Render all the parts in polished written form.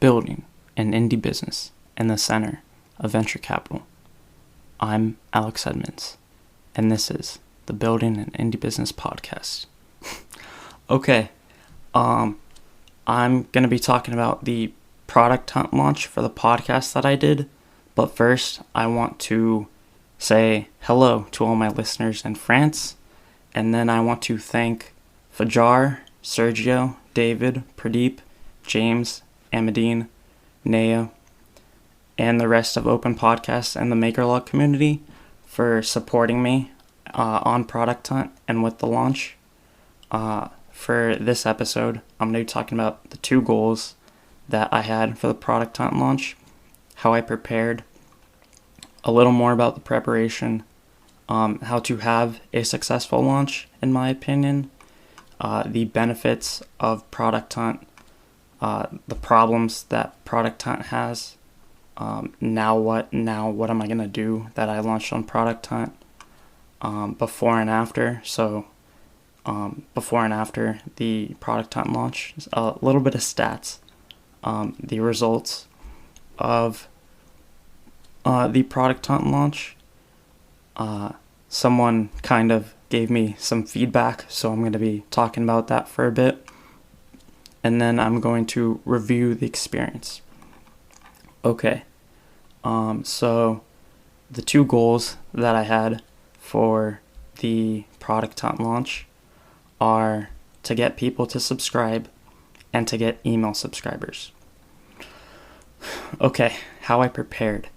building an indie business in the center of venture capital. I'm Alex Edmonds, and this is the Building an Indie Business podcast. Okay, I'm going to be talking about the Producthunt launch for the podcast that I did, but first I want to say hello to all my listeners in France, and then I want to thank Fajar, Sergio, David, Pradeep, James, Amadine, Naya, and the rest of Open Podcasts and the MakerLog community for supporting me on Producthunt and with the launch. For this episode, I'm going to be talking about the two goals that I had for the Producthunt launch, how I prepared, a little more about the preparation, how to have a successful launch, in my opinion, the benefits of Producthunt, the problems that Producthunt has, now what am I going to do that I launched on Producthunt, before and after. So before and after the Producthunt launch, a little bit of stats, the results of the Producthunt launch. Someone kind of gave me some feedback, so I'm going to be talking about that for a bit, and then I'm going to review the experience. Okay, so the two goals that I had for the Producthunt launch are to get people to subscribe and to get email subscribers. Okay, how I prepared.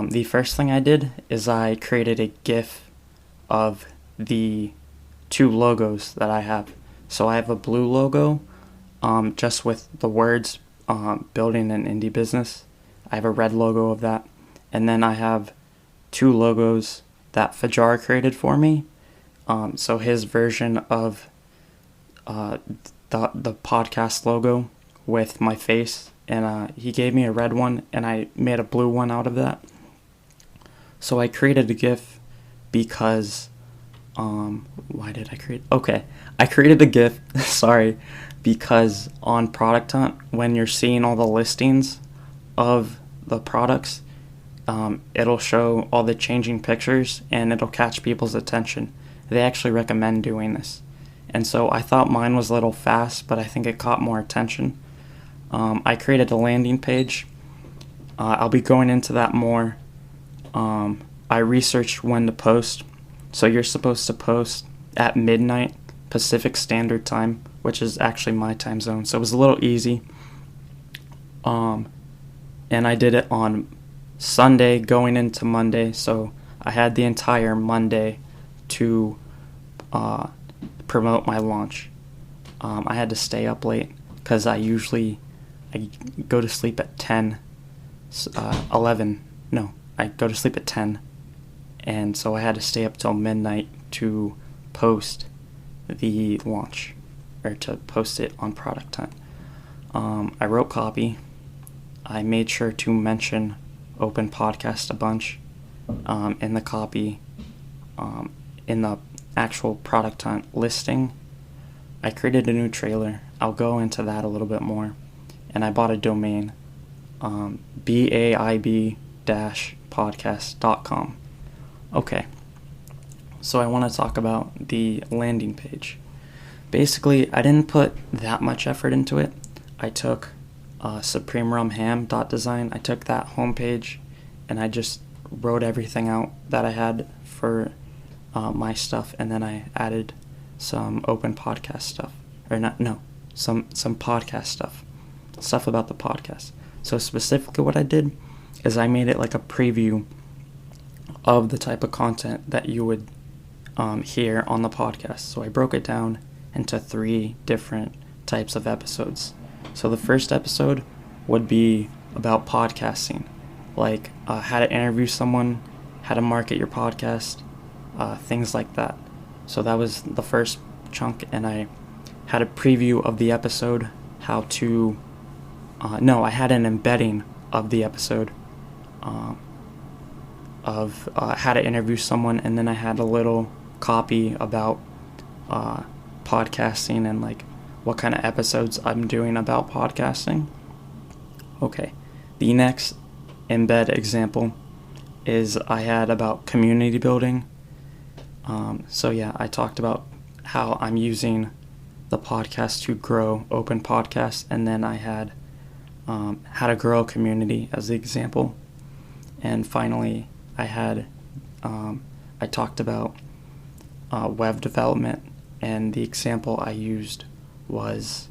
The first thing I did is I created a GIF of the two logos that I have. So I have a blue logo, just with the words, building an indie business. I have a red logo of that. And then I have two logos that Fajar created for me. So his version of the podcast logo with my face, and he gave me a red one, and I made a blue one out of that. So I created a GIF because, why did I create? Okay, I created a GIF, sorry, because on Producthunt, when you're seeing all the listings of the products, it'll show all the changing pictures, and it'll catch people's attention. They actually recommend doing this. And so I thought mine was a little fast, but I think it caught more attention. I created a landing page. I'll be going into that more. I researched when to post. So you're supposed to post at midnight Pacific Standard Time, which is actually my time zone. So it was a little easy. And I did it on Sunday going into Monday. So I had the entire Monday to promote my launch. I had to stay up late because I go to sleep at 10, 11, no, I go to sleep at 10, and so I had to stay up till midnight to post the launch, or to post it on Producthunt. I wrote copy. I made sure to mention Open Podcast a bunch in the copy, in the actual Producthunt listing. I created a new trailer. I'll go into that a little bit more. And I bought a domain, baib-podcast.com. Okay, so I want to talk about the landing page. Basically, I didn't put that much effort into it. I took SupremeRumHam.design. I took that homepage, and I just wrote everything out that I had for my stuff, and then I added some open podcast stuff, some podcast stuff about the podcast. So specifically what I did is I made it like a preview of the type of content that you would hear on the podcast. So I broke it down into 3 different types of episodes. So the first episode would be about podcasting, like how to interview someone, how to market your podcast, things like that. So that was the first chunk, and I had a preview of the episode, I had an embedding of the episode of how to interview someone, and then I had a little copy about podcasting and like what kind of episodes I'm doing about podcasting. Okay, the next embed example is I had about community building. So yeah, I talked about how I'm using the podcast to grow open podcasts, and then I had how to grow a community as the example. And finally, I talked about web development, and the example I used was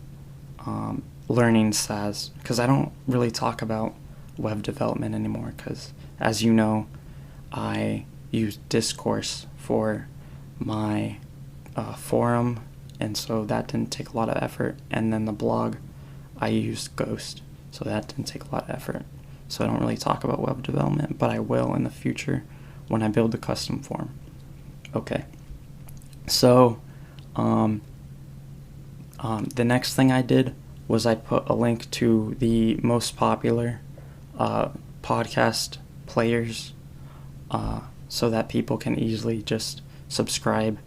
learning SaaS, because I don't really talk about web development anymore, because as you know, I use Discourse for my forum, and so that didn't take a lot of effort. And then the blog, I used Ghost, so that didn't take a lot of effort. So I don't really talk about web development, but I will in the future when I build the custom form. Okay, so the next thing I did was I put a link to the most popular podcast players so that people can easily just subscribe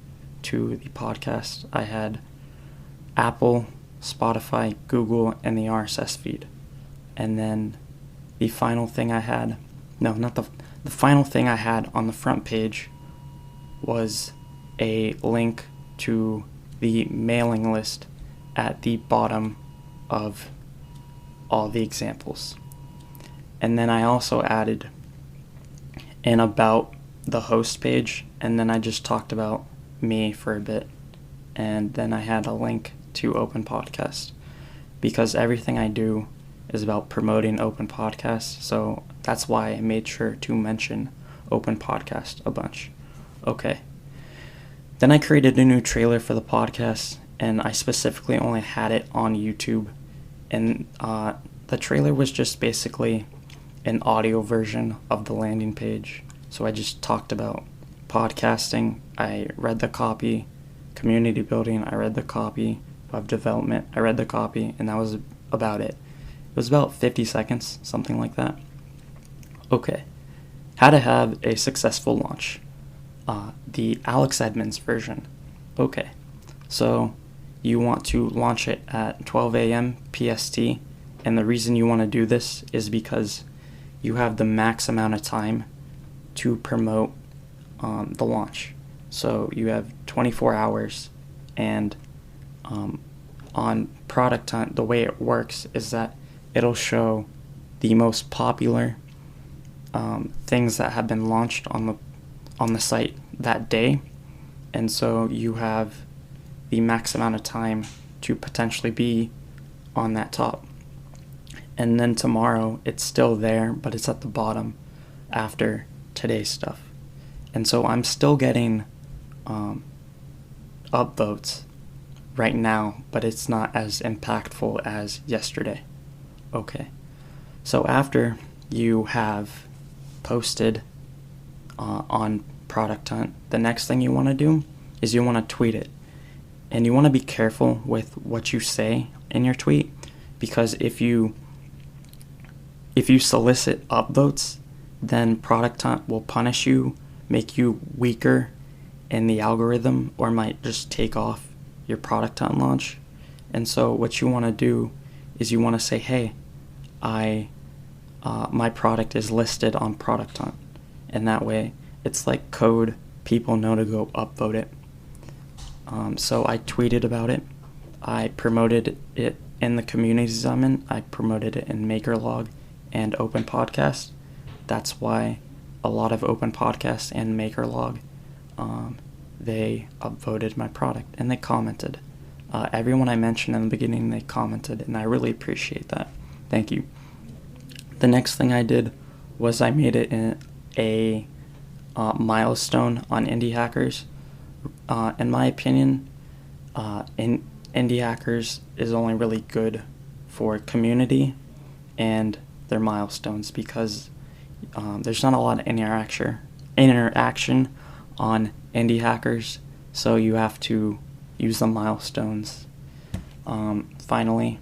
to the podcast. I had Apple, Spotify, Google, and the RSS feed. And then the final thing I had, no, not the final thing I had on the front page was a link to the mailing list at the bottom of all the examples. And then I also added an about the host page, and then I just talked about me for a bit, and then I had a link to Open Podcast, because everything I do is about promoting Open Podcast, so that's why I made sure to mention Open Podcast a bunch. Okay. Then I created a new trailer for the podcast, and I specifically only had it on YouTube, and the trailer was just basically an audio version of the landing page. So I just talked about podcasting, I read the copy, community building, I read the copy, web development, I read the copy, and that was about it. It was about 50 seconds, something like that. Okay, how to have a successful launch. The Alex Edmonds version. Okay, so you want to launch it at 12 a.m. PST, and the reason you want to do this is because you have the max amount of time to promote the launch. So you have 24 hours, and on Producthunt, the way it works is that it'll show the most popular things that have been launched on the site that day, and so you have the max amount of time to potentially be on that top. And then tomorrow it's still there, but it's at the bottom after today's stuff. And so I'm still getting upvotes right now, but it's not as impactful as yesterday. Okay, so after you have posted on Producthunt, the next thing you want to do is you want to tweet it. And you want to be careful with what you say in your tweet, because if you solicit upvotes, then Producthunt will punish you, make you weaker in the algorithm, or might just take off your Producthunt launch. And so what you want to do is you want to say, hey, my product is listed on Producthunt, and that way it's like code, people know to go upvote it. So I tweeted about it, I promoted it in the communities I'm in, I promoted it in MakerLog and Open Podcast. That's why a lot of Open Podcast and MakerLog, they upvoted my product, and they commented. Everyone I mentioned in the beginning, they commented, and I really appreciate that. Thank you. The next thing I did was I made it in a milestone on Indie Hackers. In my opinion, Indie Hackers is only really good for community and their milestones, because there's not a lot of interaction on Indie Hackers, so you have to use the milestones. Finally,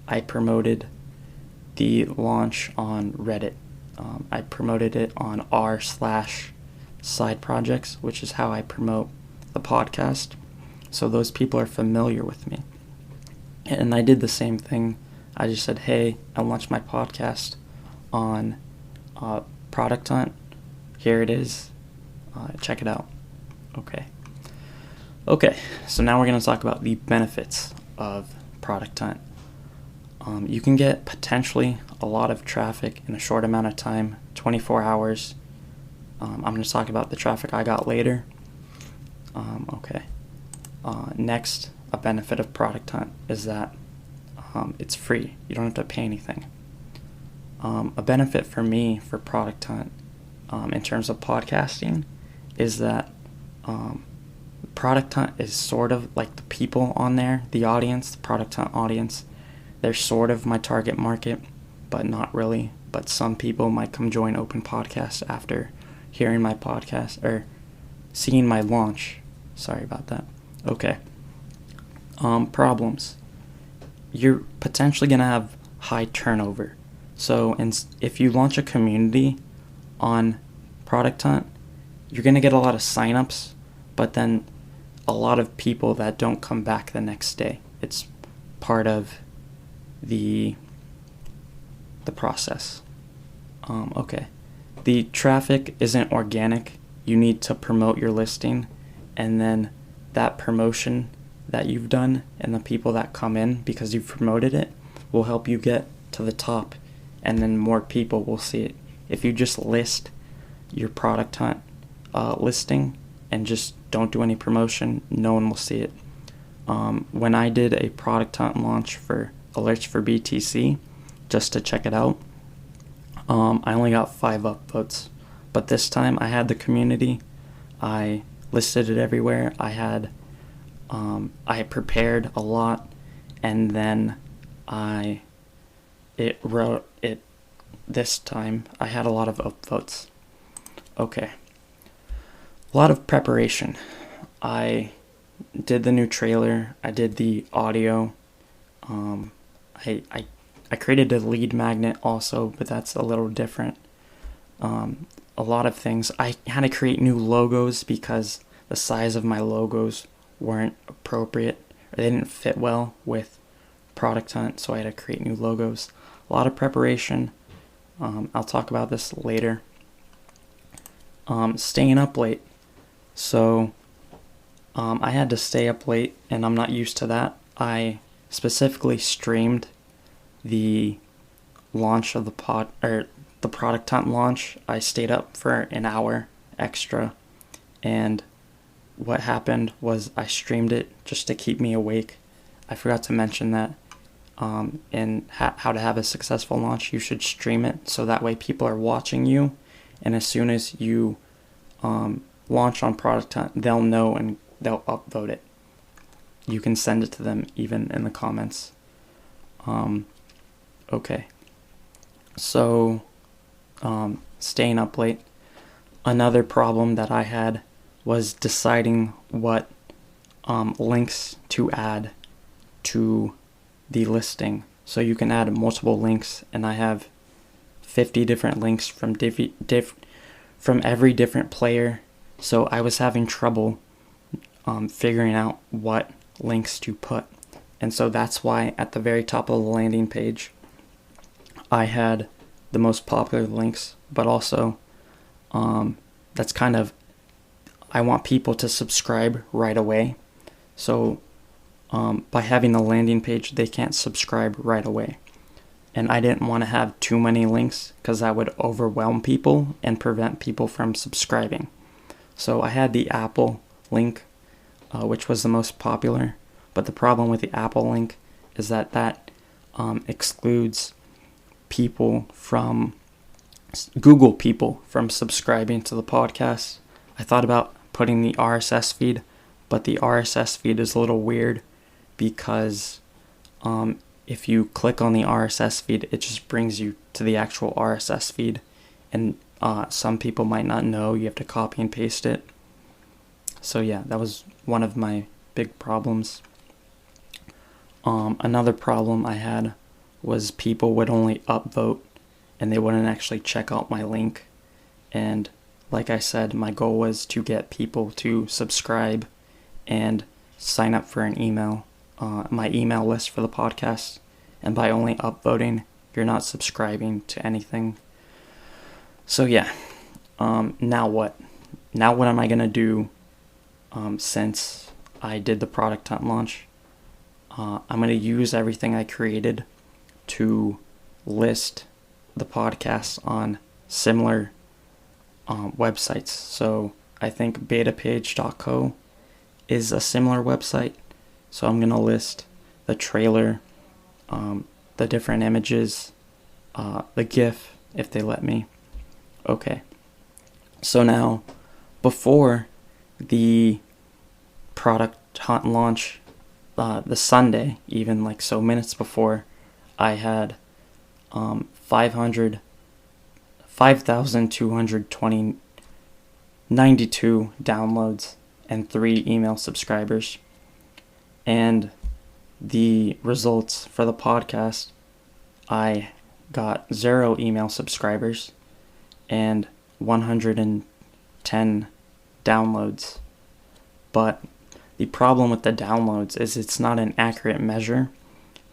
I promoted the launch on Reddit. I promoted it on r/side projects, which is how I promote the podcast, so those people are familiar with me. And I did the same thing. I just said, hey, I launched my podcast on Producthunt. Here it is. Check it out. Okay, so now we're going to talk about the benefits of Producthunt. You can get potentially a lot of traffic in a short amount of time, 24 hours. I'm going to talk about the traffic I got later. Next, a benefit of Producthunt is that it's free. You don't have to pay anything. A benefit for me for Producthunt in terms of podcasting is that Producthunt is sort of like the people on there, the audience, the Producthunt audience. They're sort of my target market, but not really. But some people might come join Open Podcast after hearing my podcast or seeing my launch. Sorry about that. Okay. Problems. You're potentially going to have high turnover. So if you launch a community on Producthunt, you're going to get a lot of signups, but then a lot of people that don't come back the next day. It's part of the process. The traffic isn't organic. You need to promote your listing, and then that promotion that you've done and the people that come in because you've promoted it will help you get to the top, and then more people will see it. If you just list your Producthunt listing and just don't do any promotion, no one will see it. When I did a Producthunt launch for Alerts for BTC, just to check it out, I only got 5 upvotes. But this time I had the community. I listed it everywhere. I prepared a lot, and then this time I had a lot of upvotes. Okay. A lot of preparation. I did the new trailer. I did the audio. I created a lead magnet also, but that's a little different. A lot of things. I had to create new logos because the size of my logos weren't appropriate, or they didn't fit well with Producthunt, so I had to create new logos. A lot of preparation. I'll talk about this later. Staying up late. So I had to stay up late, and I'm not used to that. I specifically streamed the launch of the Producthunt launch. I stayed up for an hour extra, and what happened was I streamed it just to keep me awake. I forgot to mention that in how to have a successful launch, you should stream it so that way people are watching you, and as soon as you launch on Producthunt, they'll know and they'll upvote it. You can send it to them even in the comments. Okay. So, staying up late. Another problem that I had was deciding what links to add to the listing. So you can add multiple links, and I have 50 different links from from every different player. So I was having trouble figuring out what links to put. And so that's why at the very top of the landing page, I had the most popular links, but also that's kind of, I want people to subscribe right away. So by having the landing page, they can't subscribe right away. And I didn't want to have too many links because that would overwhelm people and prevent people from subscribing. So I had the Apple link, which was the most popular. But the problem with the Apple link is that excludes people from Google people from subscribing to the podcast. I thought about putting the RSS feed, but the RSS feed is a little weird because if you click on the RSS feed, it just brings you to the actual RSS feed, and some people might not know you have to copy and paste it. So yeah, that was one of my big problems. Another problem I had was people would only upvote and they wouldn't actually check out my link. And like I said, my goal was to get people to subscribe and sign up for an email, my email list for the podcast. and by only upvoting, you're not subscribing to anything. So yeah, now what? Now what am I gonna do since I did the Producthunt launch? I'm gonna use everything I created to list the podcast on similar websites. So I think betapage.co is a similar website. So I'm going to list the trailer, the different images, the GIF, if they let me. Okay. So now, before the Producthunt launch, the Sunday, even like so minutes before, I had 5,292 downloads and 3 email subscribers. And the results for the podcast, I got 0 email subscribers and 110 downloads. But the problem with the downloads is it's not an accurate measure,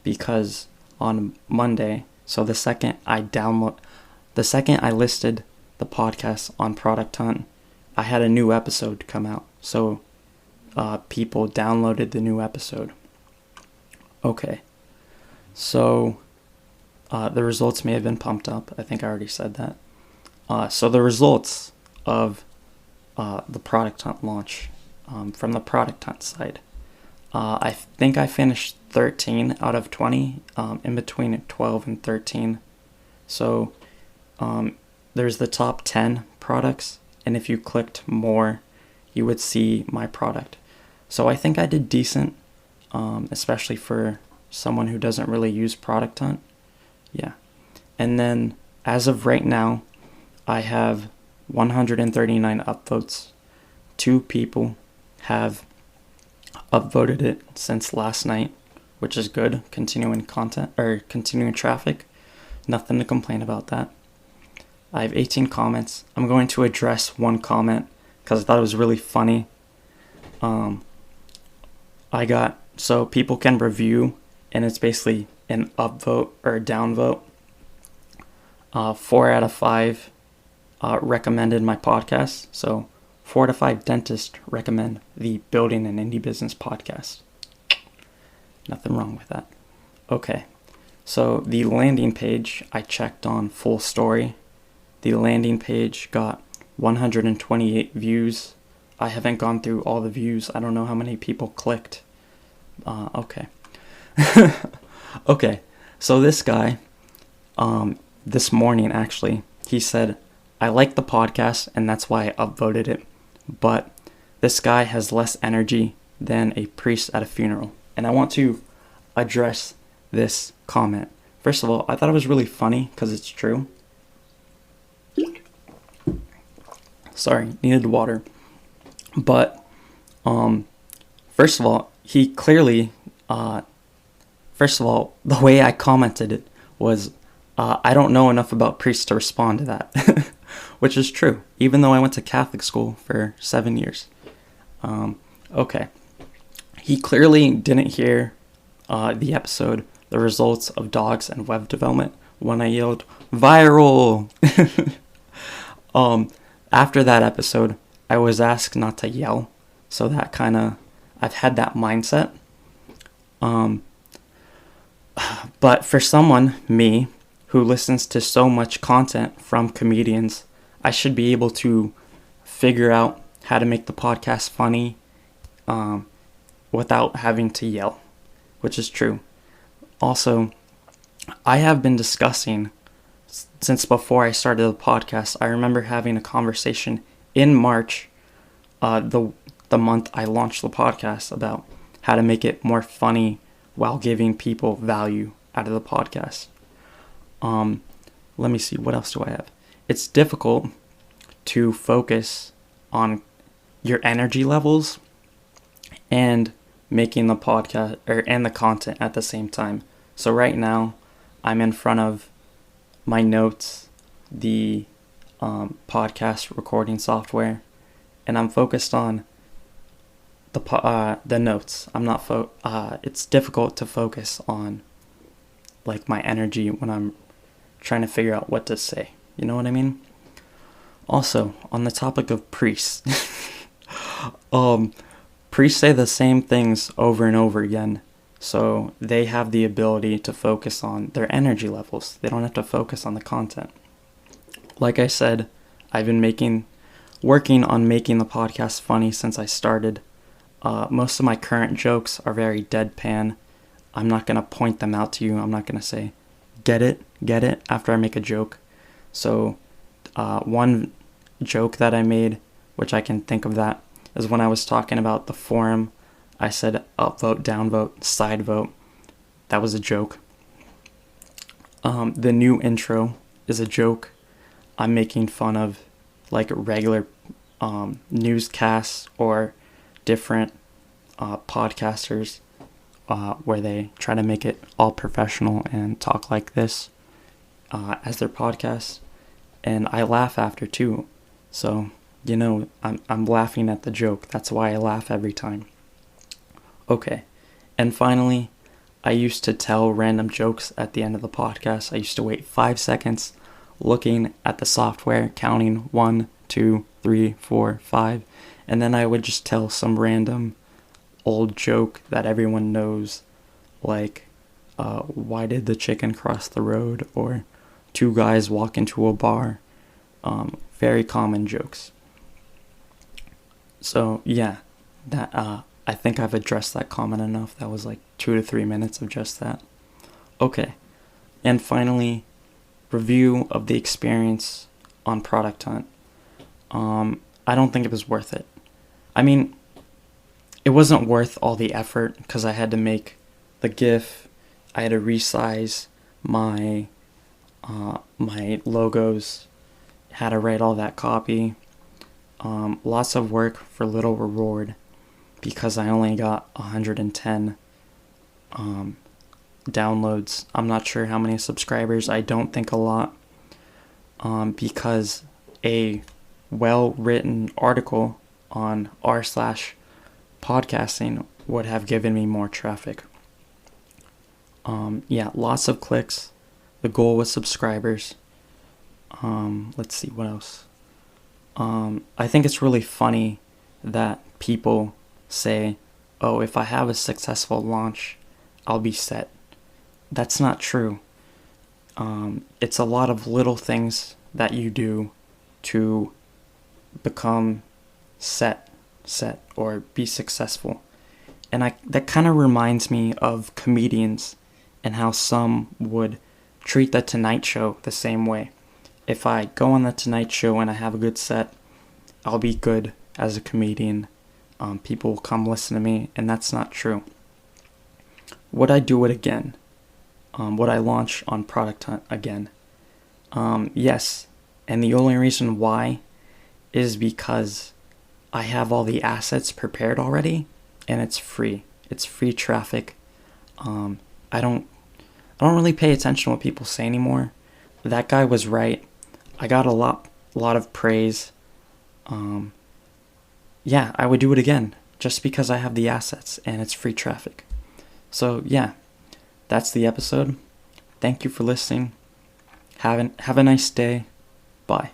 because on Monday, so the second I listed the podcast on Producthunt, I had a new episode come out. So people downloaded the new episode. Okay. So the results may have been pumped up. I think I already said that. So the results of the Producthunt launch from the Producthunt side. I think I finished 13 out of 20, in between 12 and 13. So there's the top 10 products, and if you clicked more, you would see my product. So I think I did decent, especially for someone who doesn't really use Producthunt. Yeah. And then as of right now, I have 139 upvotes. 2 people have upvoted it since last night, which is good. Continuing traffic. Nothing to complain about that. I have 18 comments. I'm going to address one comment because I thought it was really funny. So people can review, and it's basically an upvote or a downvote. 4 out of 5 recommended my podcast. So 4 out of 5 dentists recommend the Building an Indie Business podcast. Nothing wrong with that. Okay. So the landing page, I checked on Full Story. The landing page got 128 views. I haven't gone through all the views. I don't know how many people clicked. Okay. Okay. So this guy, this morning actually, he said, I like the podcast and that's why I upvoted it. But this guy has less energy than a priest at a funeral. And I want to address this comment. First of all, I thought it was really funny because it's true. Sorry, needed water. But first of all, he clearly the way I commented it was I don't know enough about priests to respond to that. Which is true, even though I went to Catholic school for 7 years. Okay. He clearly didn't hear the episode, The Results of Dogs and Web Development, when I yelled, viral! After that episode, I was asked not to yell, so that kind of, I've had that mindset. But for someone, me, who listens to so much content from comedians, I should be able to figure out how to make the podcast funny without having to yell, which is true. Also, I have been discussing, since before I started the podcast, I remember having a conversation in March, the month I launched the podcast, about how to make it more funny while giving people value out of the podcast. Let me see, what else do I have? It's difficult to focus on your energy levels and making the podcast and the content at the same time. So right now, I'm in front of my notes, the podcast recording software, and I'm focused on the notes. I'm not it's difficult to focus on like my energy when I'm trying to figure out what to say. You know what I mean? Also, on the topic of priests, priests say the same things over and over again. So they have the ability to focus on their energy levels. They don't have to focus on the content. Like I said, I've been working on making the podcast funny since I started. Most of my current jokes are very deadpan. I'm not going to point them out to you. I'm not going to say, get it, after I make a joke. So one joke that I made, which I can think of that, is when I was talking about the forum. I said upvote, downvote, side vote. That was a joke. The new intro is a joke. I'm making fun of like regular newscasts or different podcasters where they try to make it all professional and talk like this as their podcast. And I laugh after too. So, I'm laughing at the joke. That's why I laugh every time. Okay. And finally, I used to tell random jokes at the end of the podcast. I used to wait 5 seconds looking at the software, counting 1, 2, 3, 4, 5, and then I would just tell some random old joke that everyone knows, like, why did the chicken cross the road, or two guys walk into a bar. Very common jokes. So yeah, that I think I've addressed that comment enough. That was like 2 to 3 minutes of just that. Okay, and finally, review of the experience on Producthunt. I don't think it was worth it. I mean, it wasn't worth all the effort because I had to make the GIF. I had to resize my my logos. Had to write all that copy. Lots of work for little reward because I only got 110 downloads. I'm not sure how many subscribers. I don't think a lot, because a well-written article on r/podcasting would have given me more traffic. Yeah, lots of clicks. The goal was subscribers. Let's see what else. I think it's really funny that people say, oh, if I have a successful launch, I'll be set. That's not true. It's a lot of little things that you do to become set or be successful. And that kind of reminds me of comedians and how some would treat the Tonight Show the same way. If I go on the Tonight Show and I have a good set, I'll be good as a comedian. People will come listen to me, and that's not true. Would I do it again? Would I launch on Producthunt again? Yes, and the only reason why is because I have all the assets prepared already, and it's free. It's free traffic. I don't really pay attention to what people say anymore. That guy was right. I got a lot of praise. Yeah, I would do it again just because I have the assets and it's free traffic. So yeah, that's the episode. Thank you for listening. Have a nice day. Bye.